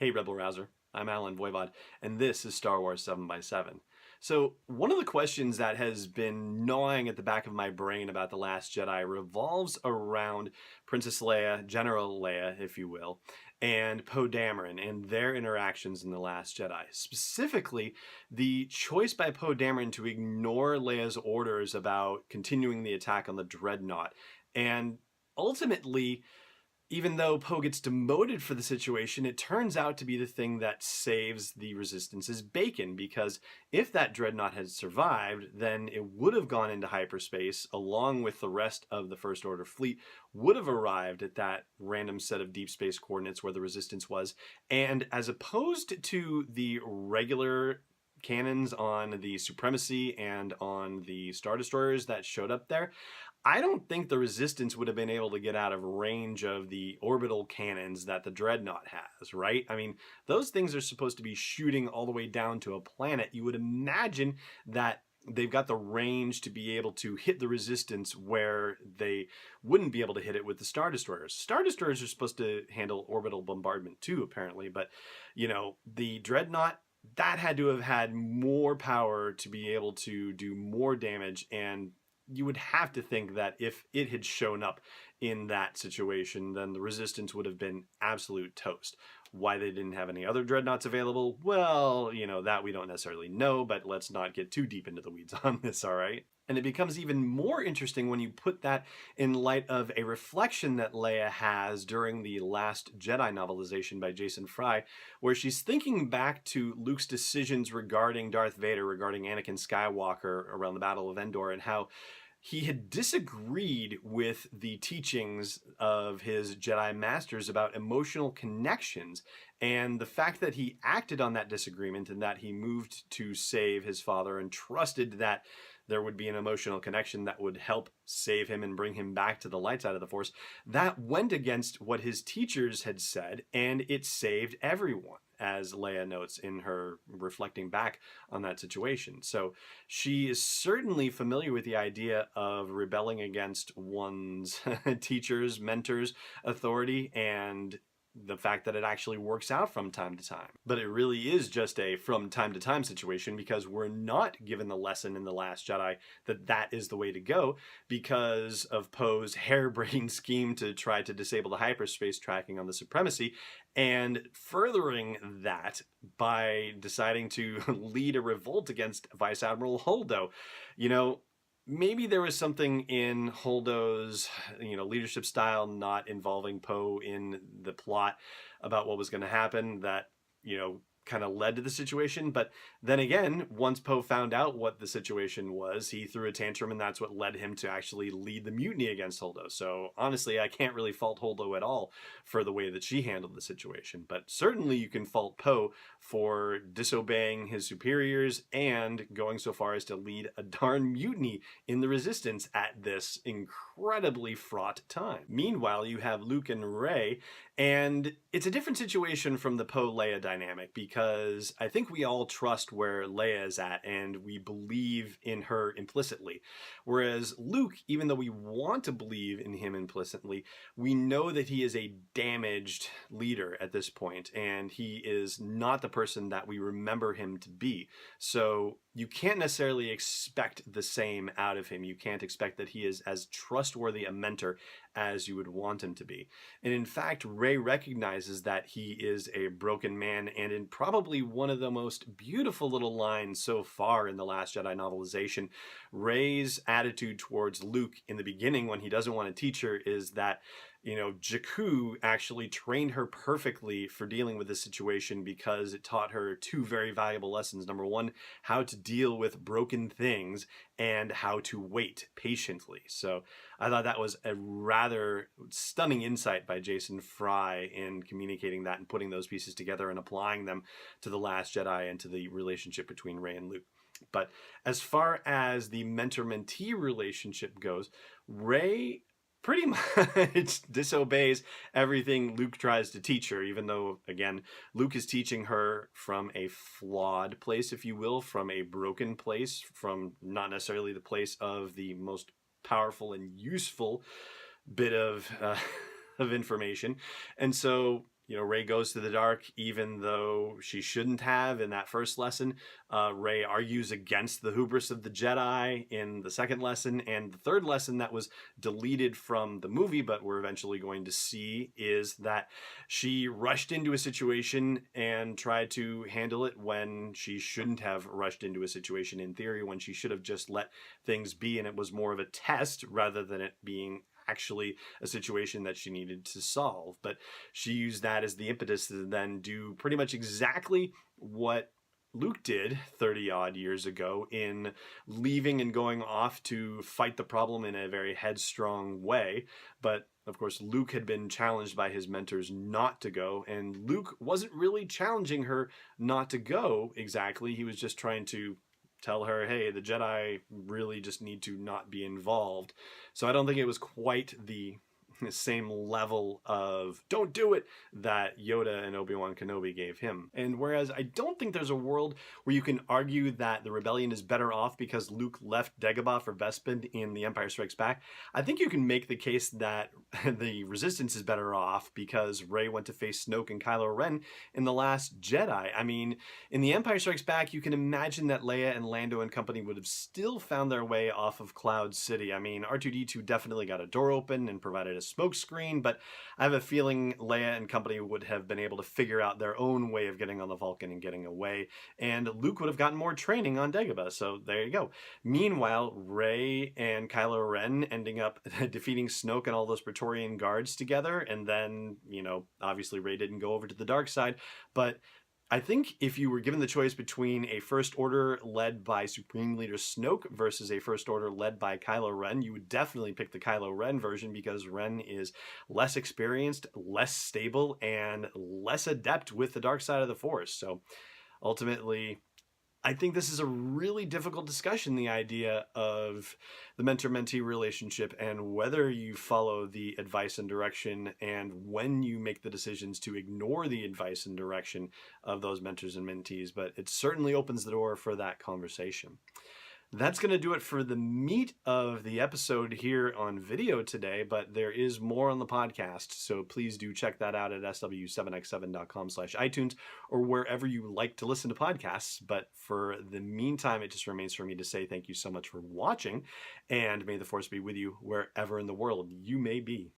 Hey Rebel Rouser, I'm Alan Voivod, and this is Star Wars 7 by 7. So, one of the questions that has been gnawing at the back of my brain about The Last Jedi revolves around Princess Leia, General Leia, if you will, and Poe Dameron and their interactions in The Last Jedi. Specifically, the choice by Poe Dameron to ignore Leia's orders about continuing the attack on the dreadnought. And ultimately, even though Poe gets demoted for the situation, it turns out to be the thing that saves the Resistance's bacon, because if that dreadnought had survived, then it would have gone into hyperspace, along with the rest of the First Order fleet, would have arrived at that random set of deep space coordinates where the Resistance was, and as opposed to the regular cannons on the Supremacy and on the Star Destroyers that showed up there, I don't think the Resistance would have been able to get out of range of the orbital cannons that the Dreadnought has, right? I mean, those things are supposed to be shooting all the way down to a planet. You would imagine that they've got the range to be able to hit the Resistance where they wouldn't be able to hit it with the Star Destroyers. Star Destroyers are supposed to handle orbital bombardment too, apparently, but, you know, the Dreadnought, that had to have had more power to be able to do more damage, and you would have to think that if it had shown up in that situation, then the Resistance would have been absolute toast. Why they didn't have any other dreadnoughts available, well, you know, that we don't necessarily know, but let's not get too deep into the weeds on this, all right? And it becomes even more interesting when you put that in light of a reflection that Leia has during the Last Jedi novelization by Jason Fry, where she's thinking back to Luke's decisions regarding Darth Vader, regarding Anakin Skywalker around the Battle of Endor, and how he had disagreed with the teachings of his Jedi masters about emotional connections, and the fact that he acted on that disagreement and that he moved to save his father and trusted that there would be an emotional connection that would help save him and bring him back to the light side of the Force, that went against what his teachers had said, and it saved everyone, as Leia notes in her reflecting back on that situation. So she is certainly familiar with the idea of rebelling against one's teachers, mentors, authority, and the fact that it actually works out from time to time. But it really is just a from time to time situation, because we're not given the lesson in The Last Jedi that that is the way to go, because of Poe's harebrained scheme to try to disable the hyperspace tracking on the Supremacy, and furthering that by deciding to lead a revolt against Vice Admiral Holdo. You know, maybe there was something in Holdo's, leadership style not involving Poe in the plot about what was going to happen that, kind of led to the situation. But then again, once Poe found out what the situation was, he threw a tantrum, and that's what led him to actually lead the mutiny against Holdo. So honestly, I can't really fault Holdo at all for the way that she handled the situation. But certainly you can fault Poe for disobeying his superiors and going so far as to lead a darn mutiny in the Resistance at this incredibly fraught time. Meanwhile, you have Luke and Rey, and it's a different situation from the Poe-Leia dynamic, because I think we all trust where Leia is at, and we believe in her implicitly. Whereas Luke, even though we want to believe in him implicitly, we know that he is a damaged leader at this point, and he is not the person that we remember him to be. So you can't necessarily expect the same out of him. You can't expect that he is as trustworthy a mentor as you would want him to be. And in fact, Rey recognizes that he is a broken man, and in probably one of the most beautiful little lines so far in the Last Jedi novelization, Rey's attitude towards Luke in the beginning when he doesn't want to teach her is that, Jakku actually trained her perfectly for dealing with this situation, because it taught her two very valuable lessons. Number one, how to deal with broken things, and how to wait patiently. So I thought that was a rather stunning insight by Jason Fry in communicating that and putting those pieces together and applying them to The Last Jedi and to the relationship between Rey and Luke. But as far as the mentor-mentee relationship goes, Rey pretty much disobeys everything Luke tries to teach her, even though, again, Luke is teaching her from a flawed place, if you will, from a broken place, from not necessarily the place of the most powerful and useful bit of information. And so Rey goes to the dark even though she shouldn't have in that first lesson. Rey argues against the hubris of the Jedi in the second lesson. And the third lesson that was deleted from the movie, but we're eventually going to see, is that she rushed into a situation and tried to handle it when she shouldn't have rushed into a situation, in theory, when she should have just let things be. And it was more of a test rather than it being actually a situation that she needed to solve. But she used that as the impetus to then do pretty much exactly what Luke did 30 odd years ago, in leaving and going off to fight the problem in a very headstrong way. But of course, Luke had been challenged by his mentors not to go, and Luke wasn't really challenging her not to go exactly. He was just trying to tell her, hey, the Jedi really just need to not be involved. So I don't think it was quite the same level of don't do it that Yoda and Obi-Wan Kenobi gave him. And whereas I don't think there's a world where you can argue that the rebellion is better off because Luke left Dagobah for Bespin in The Empire Strikes Back, I think you can make the case that the Resistance is better off because Rey went to face Snoke and Kylo Ren in The Last Jedi. I mean, in The Empire Strikes Back, you can imagine that Leia and Lando and company would have still found their way off of Cloud City. I mean, R2-D2 definitely got a door open and provided a smoke screen, but I have a feeling Leia and company would have been able to figure out their own way of getting on the Vulcan and getting away, and Luke would have gotten more training on Dagobah, so there you go. Meanwhile, Rey and Kylo Ren ending up defeating Snoke and all those Praetorian guards together, and then, obviously Rey didn't go over to the dark side, but I think if you were given the choice between a First Order led by Supreme Leader Snoke versus a First Order led by Kylo Ren, you would definitely pick the Kylo Ren version because Ren is less experienced, less stable, and less adept with the dark side of the Force. So ultimately, I think this is a really difficult discussion, the idea of the mentor-mentee relationship and whether you follow the advice and direction and when you make the decisions to ignore the advice and direction of those mentors and mentees. But it certainly opens the door for that conversation. That's going to do it for the meat of the episode here on video today, but there is more on the podcast, so please do check that out at sw7x7.com/iTunes or wherever you like to listen to podcasts. But for the meantime, it just remains for me to say thank you so much for watching, and may the Force be with you wherever in the world you may be.